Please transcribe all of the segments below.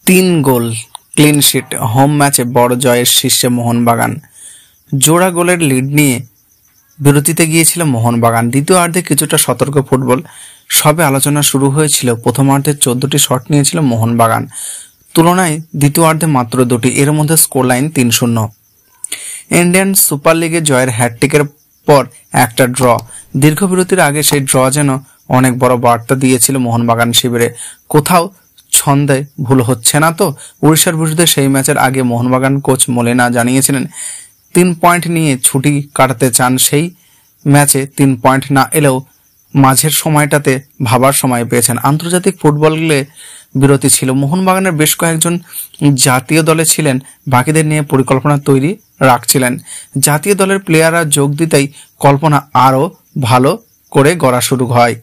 তিন গোল clean sheet, home ম্যাচে বড় জয়ের শীর্ষে মোহনবাগান। জোড়া গোলের লিড নিয়ে বিরতিতে গিয়েছিল মোহনবাগান। দ্বিতীয়ার্ধে কিছুটা সতর্ক ফুটবল, সবে আলোচনা শুরু হয়েছিল। প্রথমার্ধে 14টি শট নিয়েছিল মোহনবাগান, তুলনায় দ্বিতীয়ার্ধে মাত্র 2টি। এর মধ্যে স্কোর লাইন 3-0। ইন্ডিয়ান সুপার লিগে জয়ের হ্যাটট্রিকের পর একটা ড্র। দীর্ঘ বিরতির আগে সেই ড্র যেন অনেক বড় বার্তা দিয়েছিল মোহনবাগান শিবিরে। কোথাও ছন্দে ভুল হচ্ছে না তো? উড়িষ্যার বিরুদ্ধে সেই ম্যাচের আগে মোহনবাগান কোচ মোলেনা জানিয়েছিলেন 3 পয়েন্ট নিয়ে ছুটি কাটাতে চান। সেই ম্যাচে 3 পয়েন্ট না এলেও মাঝের সময়টাতে ভাবার সময় পেয়েছেন। আন্তর্জাতিক ফুটবলে বিরতি ছিল, মোহনবাগানের বেশ কয়েকজন জাতীয় দলে ছিলেন, বাকিদের নিয়ে পরিকল্পনা তৈরি রাখছিলেন। জাতীয় দলের প্লেয়াররা যোগ দিতেই কল্পনা আরও ভালো করে গড়া শুরু হয়,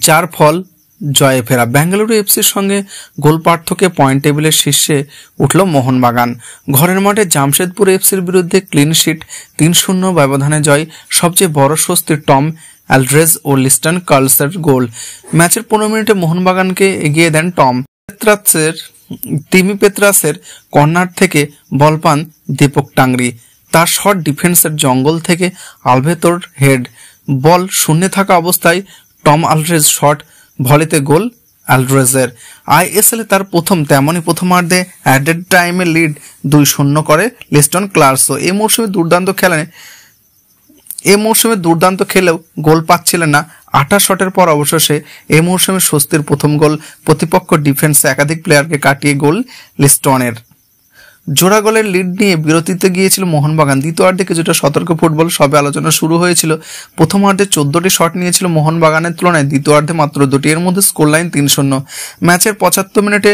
যার ফল জয়ে ফেরা। বেঙ্গালুরু এফসির সঙ্গে গোল পার্থক্যে পয়েন্ট টেবিলের শীর্ষে উঠল মোহনবাগান। ঘরের মাঠে জামশেদপুর এফসির বিরুদ্ধে ক্লিন শিট, 3-0 ব্যবধানে জয়। সবচেয়ে বড় স্বস্তি টম অ্যালড্রেজ ও লিস্টন কার্লসের গোল। ম্যাচের 15 মিনিটে মোহনবাগানকে এগিয়ে দেন টম। তিমি পেত্রাসের কর্নার থেকে বল পান দীপক টাংরি। তার শট ডিফেন্সের জঙ্গল থেকে আলভেতোর হেড। বল শূন্যে থাকা অবস্থায় টম অ্যালড্রেজ শট ভলিতে গোল অ্যালড্রেজের। আইএসএল তার প্রথম, তেমনই প্রথমার্ধে অ্যাডেড টাইমে লিড 2-0 করে লিস্টন ক্লার্কসও। এই মৌসুমে দুর্দান্ত খেলেও গোল পাচ্ছিলেন না। 28 শটের পর অবশেষে এই মৌসুমে স্বস্তির প্রথম গোল। প্রতিপক্ষ ডিফেন্সে একাধিক প্লেয়ারকে কাটিয়ে গোল লিস্টনের। জোড়া গোলের লিড নিয়ে বিরতিতে গিয়েছিল মোহনবাগান। দ্বিতীয়ার্ধে কিছুটা সতর্ক ফুটবল, সবে আলোচনা শুরু হয়েছিল। প্রথমার্ধে 14টি শট নিয়েছিল মোহনবাগানের তুলনায় দ্বিতীয়ার্ধে মাত্র 2টি। এর মধ্যে স্কোর লাইন 3-0। ম্যাচের 75 মিনিটে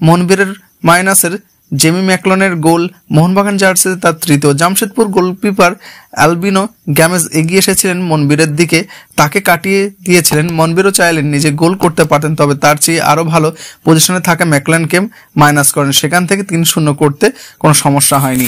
মনবীরের মাইনাসের জেমি ম্যাকলনের গোল মোহনবাগান জার্সিতে তার তৃতীয়। জামশেদপুর গোলকিপার অ্যালবিনো গ্যামেজ এগিয়ে এসেছিলেন মনবীরের দিকে, তাকে কাটিয়ে দিয়েছিলেন। মনবীরও চাইলেন নিজে গোল করতে পারতেন, তবে তার চেয়ে আরও ভালো পজিশনে থাকা ম্যাকলনকে মাইনাস করেন। সেখান থেকে 3-0 করতে কোনো সমস্যা হয়নি।